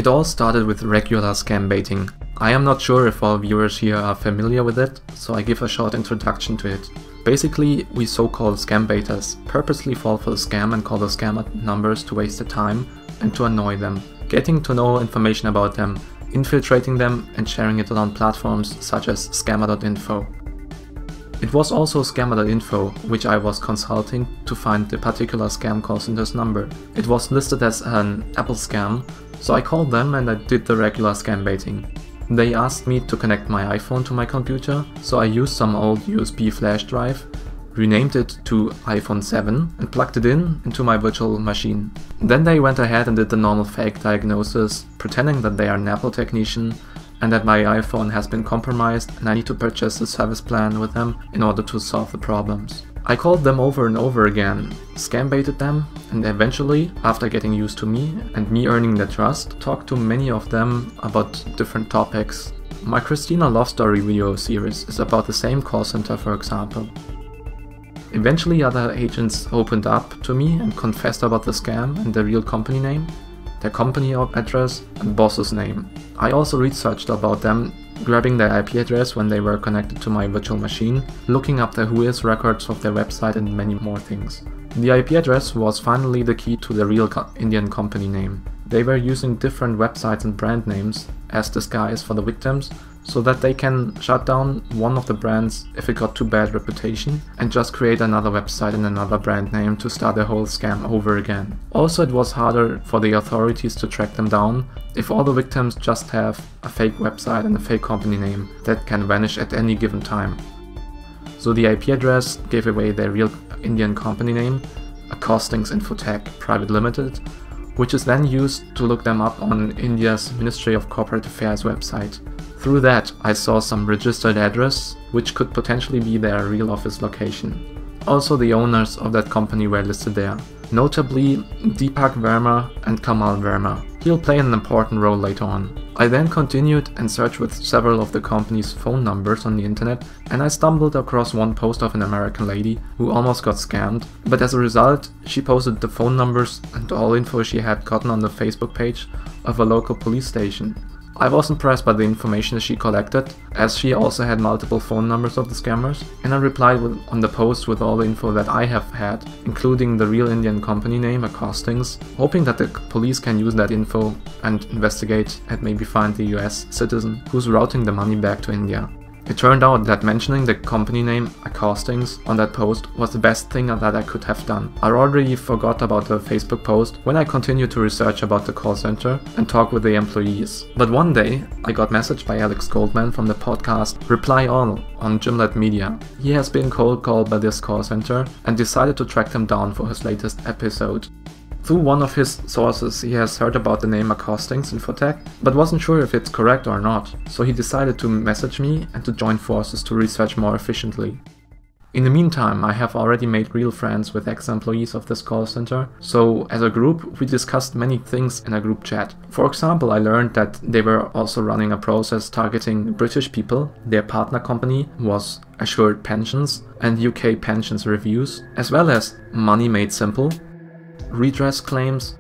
It all started with regular scam baiting. I am not sure if all viewers here are familiar with it, so I give a short introduction to it. Basically, we so-called scam baiters purposely fall for the scam and call the scammer numbers to waste their time and to annoy them, getting to know information about them, infiltrating them and sharing it on platforms such as scammer.info. It was also scammer.info which I was consulting to find the particular scam call center's number. It was listed as an Apple scam, so I called them and I did the regular scam baiting. They asked me to connect my iPhone to my computer, so I used some old USB flash drive, renamed it to iPhone 7 and plugged it into my virtual machine. Then they went ahead and did the normal fake diagnosis, pretending that they are an Apple technician and that my iPhone has been compromised and I need to purchase a service plan with them in order to solve the problems. I called them over and over again, scam baited them, and eventually, after getting used to me and me earning their trust, talked to many of them about different topics. My Christina Love Story video series is about the same call center, for example. Eventually other agents opened up to me and confessed about the scam and the real company name, their company address and boss's name. I also researched about them, grabbing their IP address when they were connected to my virtual machine, looking up the Whois records of their website and many more things. The IP address was finally the key to the real Indian company name. They were using different websites and brand names as disguise for the victims, so that they can shut down one of the brands if it got too bad reputation and just create another website and another brand name to start the whole scam over again. Also, it was harder for the authorities to track them down if all the victims just have a fake website and a fake company name that can vanish at any given time. So the IP address gave away their real Indian company name, Accostings Infotech Private Limited, which is then used to look them up on India's Ministry of Corporate Affairs website. Through that, I saw some registered address, which could potentially be their real office location. Also, the owners of that company were listed there, notably Deepak Verma and Kamal Verma. He'll play an important role later on. I then continued and searched with several of the company's phone numbers on the internet, and I stumbled across one post of an American lady who almost got scammed, but as a result, she posted the phone numbers and all info she had gotten on the Facebook page of a local police station. I was impressed by the information she collected, as she also had multiple phone numbers of the scammers, and I replied on the post with all the info that I have had, including the real Indian company name, Accostings, hoping that the police can use that info and investigate and maybe find the US citizen who's routing the money back to India. It turned out that mentioning the company name Accostings on that post was the best thing that I could have done. I already forgot about the Facebook post when I continued to research about the call center and talk with the employees. But one day I got messaged by Alex Goldman from the podcast Reply All on Gimlet Media. He has been cold called by this call center and decided to track them down for his latest episode. Through one of his sources, he has heard about the name Accostings Infotech, but wasn't sure if it's correct or not, so he decided to message me and to join forces to research more efficiently. In the meantime, I have already made real friends with ex-employees of this call center, so as a group, we discussed many things in a group chat. For example, I learned that they were also running a process targeting British people. Their partner company was Assured Pensions and UK Pensions Reviews, as well as Money Made Simple, redress claims,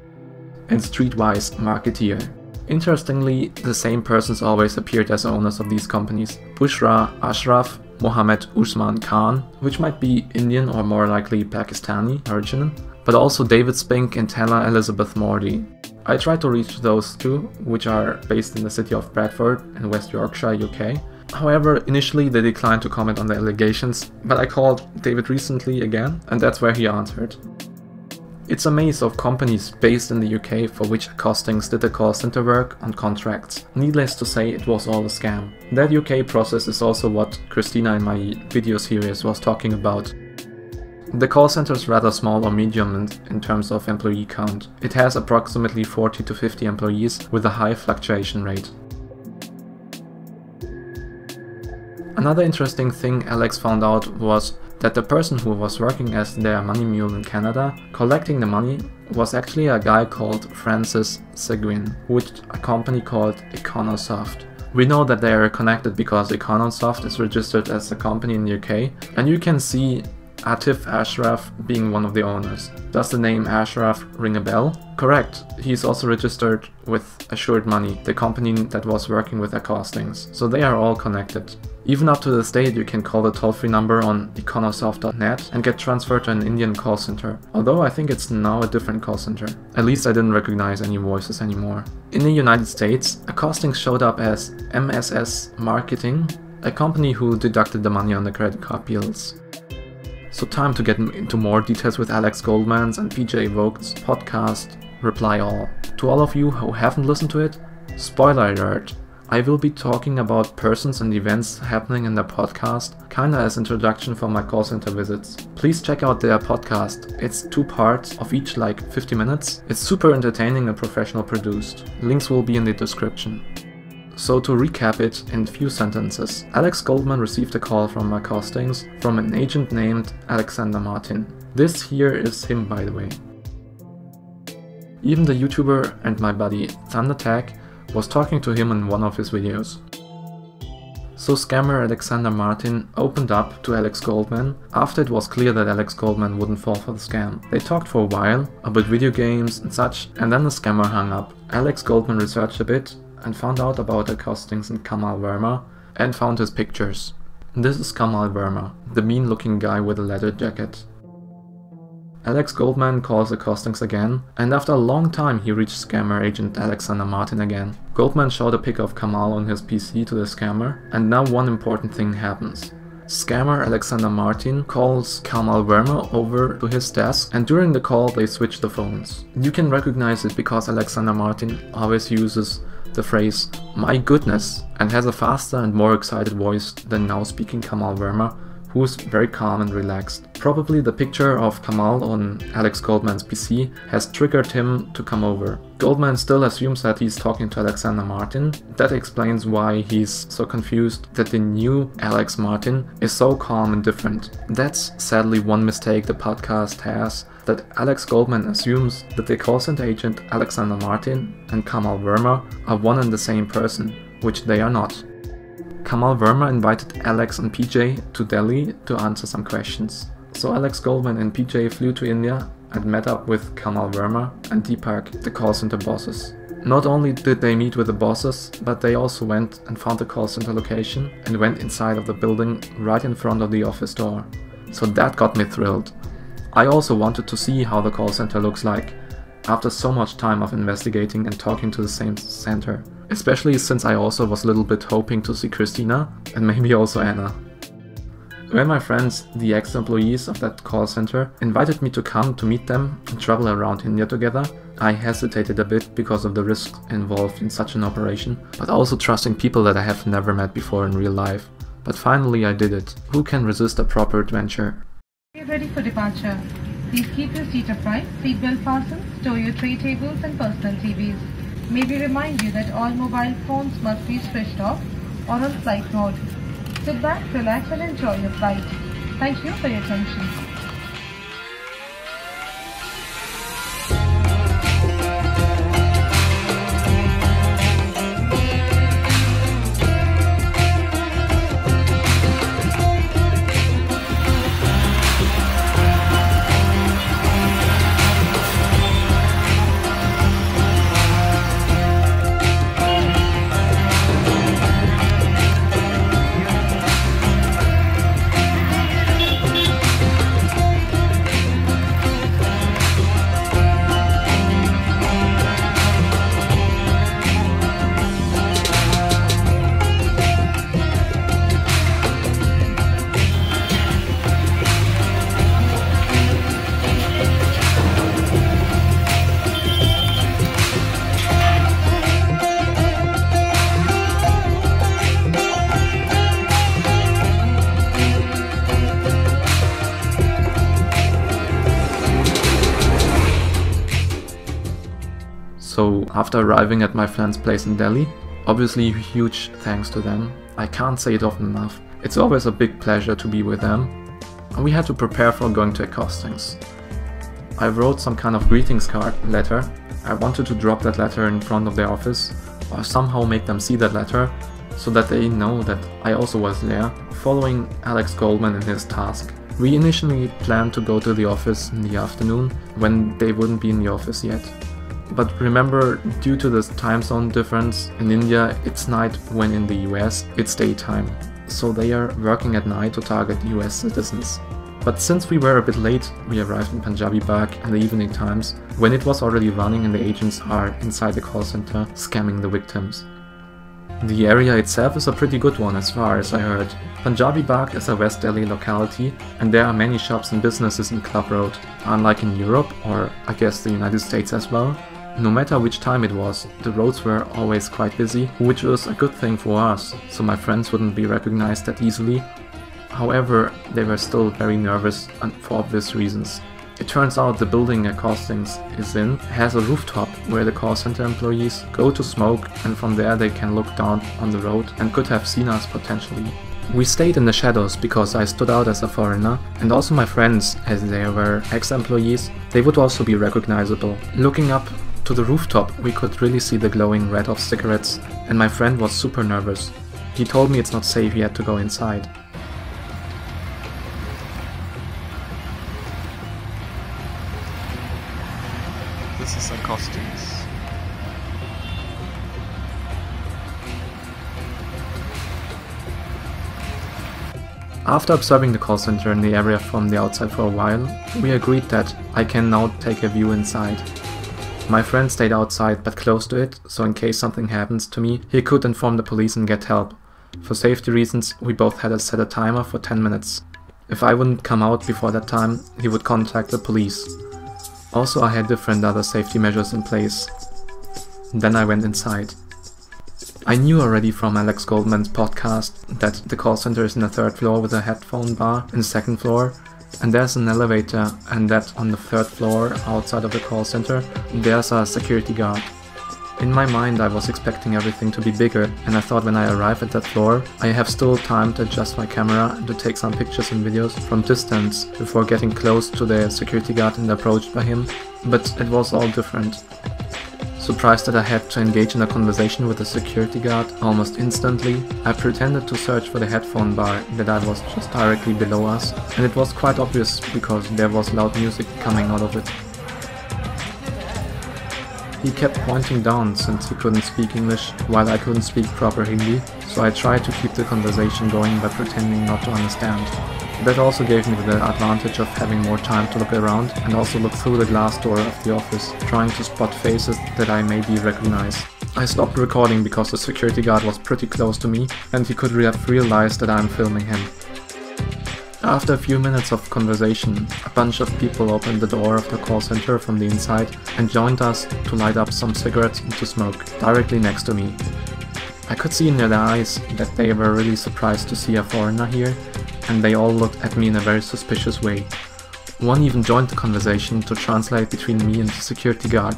and Streetwise Marketeer. Interestingly, the same persons always appeared as owners of these companies: Bushra Ashraf, Mohammed Usman Khan, which might be Indian or more likely Pakistani origin, but also David Spink and Taylor Elizabeth Mordy. I tried to reach those two, which are based in the city of Bradford in West Yorkshire, UK. However, initially they declined to comment on the allegations, but I called David recently again, and that's where he answered. It's a maze of companies based in the UK for which Accostings did the call center work on contracts. Needless to say, it was all a scam. That UK process is also what Christina in my video series was talking about. The call center is rather small or medium in terms of employee count. It has approximately 40 to 50 employees with a high fluctuation rate. Another interesting thing Alex found out was that the person who was working as their money mule in Canada, collecting the money, was actually a guy called Francis Seguin, with a company called Econosoft. We know that they are connected because Econosoft is registered as a company in the UK, and you can see Atif Ashraf being one of the owners. Does the name Ashraf ring a bell? Correct, he's also registered with Assured Money, the company that was working with Accostings, so they are all connected. Even up to this date you can call the toll-free number on econosoft.net and get transferred to an Indian call center, although I think it's now a different call center. At least I didn't recognize any voices anymore. In the United States, Accostings showed up as MSS Marketing, a company who deducted the money on the credit card bills. So time to get into more details with Alex Goldman's and PJ Voigt's podcast, Reply All. To all of you who haven't listened to it, spoiler alert, I will be talking about persons and events happening in their podcast, kinda as introduction for my call center visits. Please check out their podcast, it's 2 parts of each like 50 minutes. It's super entertaining and professional produced. Links will be in the description. So to recap it in few sentences, Alex Goldman received a call from Accostings from an agent named Alexander Martin. This here is him, by the way. Even the YouTuber and my buddy ThunderTag was talking to him in one of his videos. So scammer Alexander Martin opened up to Alex Goldman after it was clear that Alex Goldman wouldn't fall for the scam. They talked for a while about video games and such, and then the scammer hung up. Alex Goldman researched a bit and found out about Accostings and Kamal Verma and found his pictures. This is Kamal Verma, the mean looking guy with a leather jacket. Alex Goldman calls Accostings again, and after a long time he reached scammer agent Alexander Martin again. Goldman showed a pic of Kamal on his PC to the scammer, and now one important thing happens. Scammer Alexander Martin calls Kamal Verma over to his desk, and during the call they switch the phones. You can recognize it because Alexander Martin always uses the phrase "my goodness" and has a faster and more excited voice than now speaking Kamal Verma, who is very calm and relaxed. Probably the picture of Kamal on Alex Goldman's PC has triggered him to come over. Goldman still assumes that he's talking to Alexander Martin. That explains why he's so confused that the new Alex Martin is so calm and different. That's sadly one mistake the podcast has, that Alex Goldman assumes that the call center agent Alexander Martin and Kamal Verma are one and the same person, which they are not. Kamal Verma invited Alex and PJ to Delhi to answer some questions. So Alex Goldman and PJ flew to India and met up with Kamal Verma and Deepak, the call center bosses. Not only did they meet with the bosses, but they also went and found the call center location and went inside of the building right in front of the office door. So that got me thrilled. I also wanted to see how the call center looks like after so much time of investigating and talking to the same center. Especially since I also was a little bit hoping to see Christina and maybe also Anna. When my friends, the ex-employees of that call center, invited me to come to meet them and travel around India together, I hesitated a bit because of the risks involved in such an operation, but also trusting people that I have never met before in real life. But finally I did it. Who can resist a proper adventure? Get ready for departure. Please keep your seat upright, seatbelt fastened, stow your tray tables and personal TVs. May we remind you that all mobile phones must be switched off or on flight mode. Sit back, relax and enjoy your flight. Thank you for your attention. So after arriving at my friend's place in Delhi, obviously huge thanks to them. I can't say it often enough. It's always a big pleasure to be with them. And we had to prepare for going to Accostings. I wrote some kind of greetings card letter. I wanted to drop that letter in front of their office or somehow make them see that letter so that they know that I also was there, following Alex Goldman in his task. We initially planned to go to the office in the afternoon, when they wouldn't be in the office yet. But remember, due to this time zone difference, in India it's night when in the US it's daytime. So they are working at night to target US citizens. But since we were a bit late, we arrived in Punjabi Bagh in the evening times, when it was already running and the agents are inside the call center scamming the victims. The area itself is a pretty good one as far as I heard. Punjabi Bagh is a West Delhi locality and there are many shops and businesses in Club Road. Unlike in Europe, or I guess the United States as well, no matter which time it was, the roads were always quite busy, which was a good thing for us, so my friends wouldn't be recognized that easily. However, they were still very nervous and for obvious reasons. It turns out the building Accostings is in has a rooftop where the call center employees go to smoke, and from there they can look down on the road and could have seen us potentially. We stayed in the shadows because I stood out as a foreigner, and also my friends, as they were ex-employees, they would also be recognizable. Looking up to the rooftop we could really see the glowing red of cigarettes, and my friend was super nervous. He told me it's not safe yet to go inside. This is Accostings. After observing the call center in the area from the outside for a while, we agreed that I can now take a view inside. My friend stayed outside but close to it, so in case something happens to me, he could inform the police and get help. For safety reasons, we both had set a timer for 10 minutes. If I wouldn't come out before that time, he would contact the police. Also, I had different other safety measures in place. Then I went inside. I knew already from Alex Goldman's podcast that the call center is in the 3rd floor with a headphone bar in the 2nd floor, and there's an elevator, and that on the 3rd floor outside of the call center there's a security guard. In my mind I was expecting everything to be bigger, and I thought when I arrive at that floor I have still time to adjust my camera and to take some pictures and videos from distance before getting close to the security guard and approached by him, but it was all different. Surprised that I had to engage in a conversation with the security guard almost instantly, I pretended to search for the headphone bar that I was just directly below us, and it was quite obvious because there was loud music coming out of it. He kept pointing down since he couldn't speak English while I couldn't speak proper Hindi, so I tried to keep the conversation going by pretending not to understand. That also gave me the advantage of having more time to look around and also look through the glass door of the office, trying to spot faces that I maybe recognize. I stopped recording because the security guard was pretty close to me and he could have realized that I'm filming him. After a few minutes of conversation, a bunch of people opened the door of the call center from the inside and joined us to light up some cigarettes and to smoke, directly next to me. I could see in their eyes that they were really surprised to see a foreigner here, and they all looked at me in a very suspicious way. One even joined the conversation to translate between me and the security guard.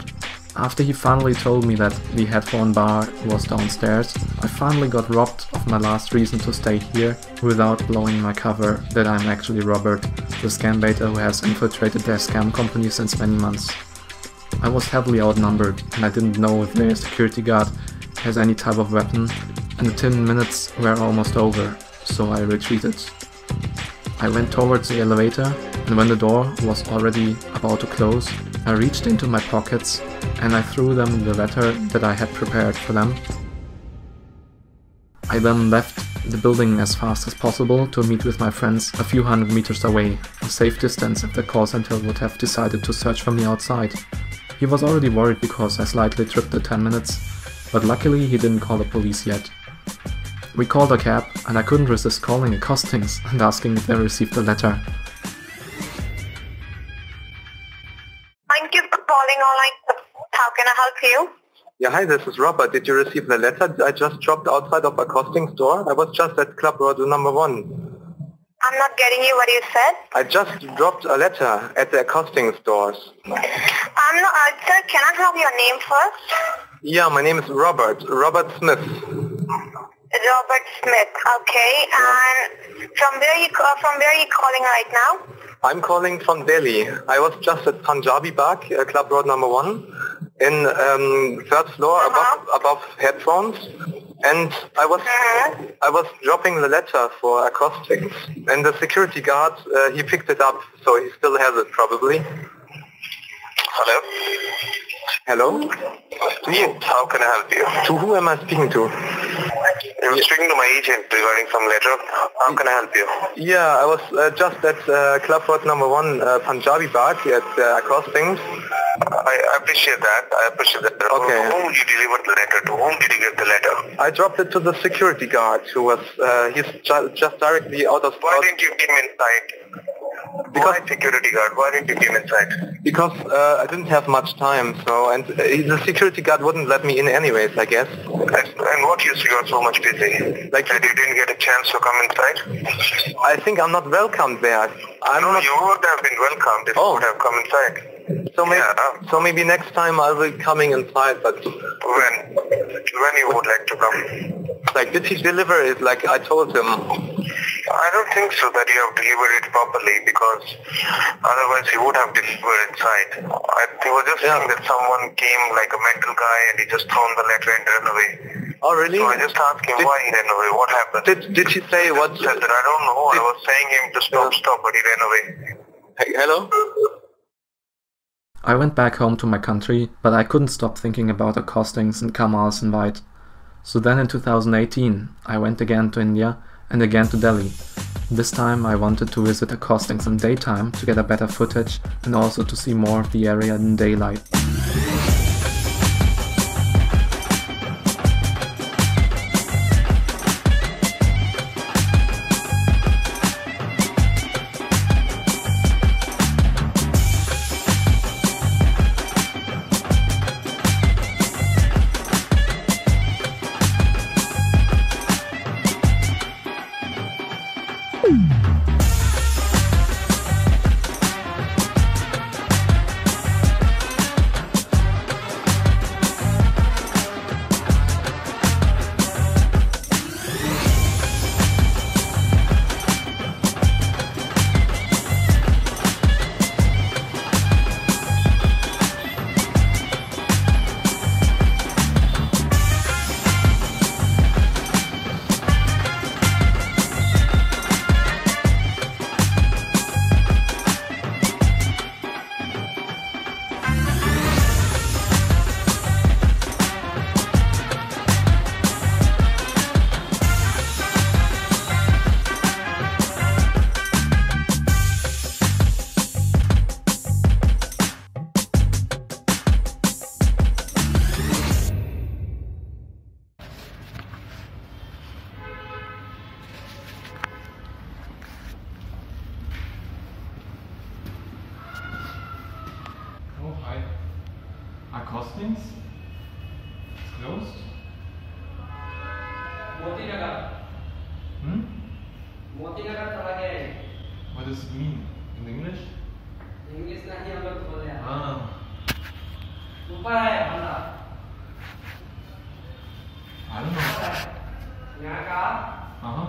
After he finally told me that the headphone bar was downstairs, I finally got robbed of my last reason to stay here without blowing my cover that I'm actually Robert, the scam baiter who has infiltrated their scam company since many months. I was heavily outnumbered and I didn't know if their security guard has any type of weapon, and the 10 minutes were almost over, so I retreated. I went towards the elevator, and when the door was already about to close, I reached into my pockets and I threw them the letter that I had prepared for them. I then left the building as fast as possible to meet with my friends a few hundred meters away, a safe distance if the call center would have decided to search for me outside. He was already worried because I slightly tripped the 10 minutes, but luckily he didn't call the police yet. We called a cab, and I couldn't resist calling Accostings and asking if they received the letter. Thank you for calling online. How can I help you? Yeah, hi, this is Robert. Did you receive the letter I just dropped outside of Accostings store? I was just at Club Road number 1. I'm not getting you what you said. I just dropped a letter at the Accostings stores. I'm not, sir, can I have your name first? Yeah, my name is Robert Smith. Robert Smith, okay. And from where are you calling right now? I'm calling from Delhi. I was just at Punjabi Bagh, Club Road number 1, in 3rd floor above headphones. And I was dropping the letter for Accostings, and the security guard, he picked it up, so he still has it probably. Hello? Hello? Yes, how can I help you? To who am I speaking to? I'm speaking to my agent regarding some letter. How can I help you? Yeah, I was just at Club Road number 1 Punjabi Bar at Accostings. I appreciate that. Okay. To whom you delivered the letter? To whom did you give the letter? I dropped it to the security guard who was, he's just directly out of... Why didn't you give him inside? Because, why security guard? Why didn't you give him inside? Because I didn't have much time, so, and the security guard wouldn't let me in anyways, I guess. And what you got so much busy? Like that you didn't get a chance to come inside? I think I'm not welcomed there. You would have been welcomed if you would have come inside. So maybe next time I'll be coming inside, but... When you would like to come? Like, did he deliver it like I told him? I don't think so that you have delivered it properly, because otherwise he would have delivered inside. He was just saying that someone came like a mental guy and he just thrown the letter and ran away. Oh, really? So I just asked him why he ran away. What happened? Did he say what? He said that I don't know. I was saying him to stop, but he ran away. Hey, hello? I went back home to my country, but I couldn't stop thinking about Accostings and Kamal's invite. So then in 2018, I went again to India and again to Delhi. This time I wanted to visit Accostings in daytime to get a better footage and also to see more of the area in daylight. Oh, hi. Accostings? It's closed? Hmm? What does it mean? In English? Ah. I don't know. Uh-huh.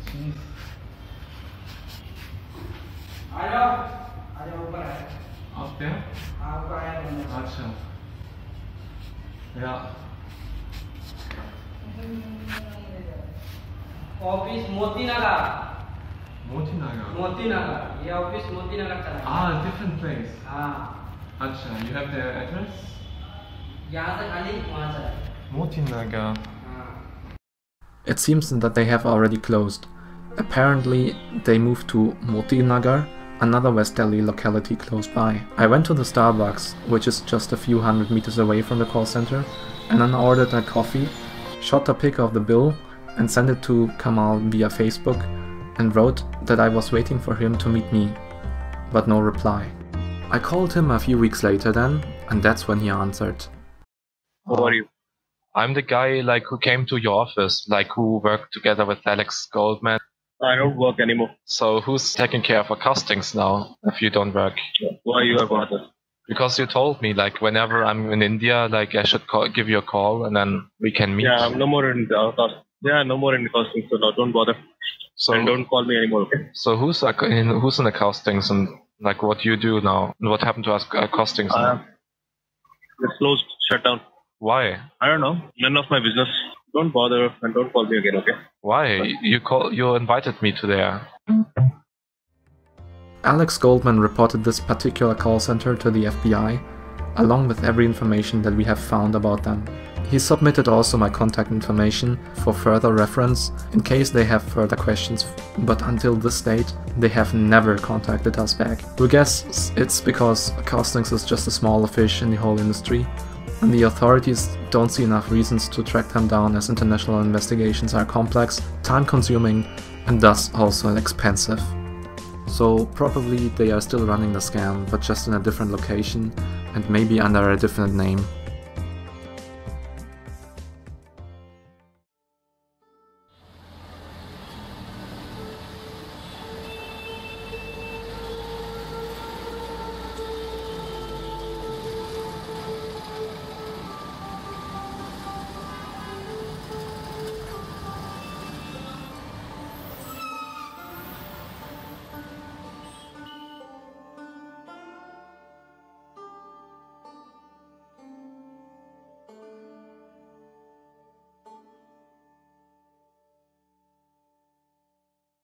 Jeez. Up there? Acha. Yeah. Office Moti Nagar Motinagar. ये office Moti Nagar चला है। Ah, different place. हाँ Acha, you have the address? यहाँ से खाली वहाँ चला है। Motinagar. It seems that they have already closed. Apparently, they moved to Moti Nagar, another West Delhi locality close by. I went to the Starbucks, which is just a few hundred meters away from the call center, and then ordered a coffee, shot a pic of the bill, and sent it to Kamal via Facebook, and wrote that I was waiting for him to meet me, but no reply. I called him a few weeks later then, and that's when he answered. Who are you? I'm the guy who came to your office, who worked together with Alex Goldman. I don't work anymore. So who's taking care of Accostings now, if you don't work? Why you are bothered? Because you told me, whenever I'm in India, I should give you a call and then we can meet. Yeah, I'm no more in the no more in Accostings, so no, don't bother. So, and don't call me anymore, okay? So who's in Accostings and what do you do now? And what happened to Accostings now? It's closed, shut down. Why? I don't know. None of my business. Don't bother and don't call me again, okay? Why? You invited me to there. Alex Goldman reported this particular call center to the FBI, along with every information that we have found about them. He submitted also my contact information for further reference in case they have further questions, but until this date they have never contacted us back. We guess it's because Accostings is just a smaller fish in the whole industry, and the authorities don't see enough reasons to track them down, as international investigations are complex, time-consuming, and thus also expensive. So probably they are still running the scam, but just in a different location and maybe under a different name.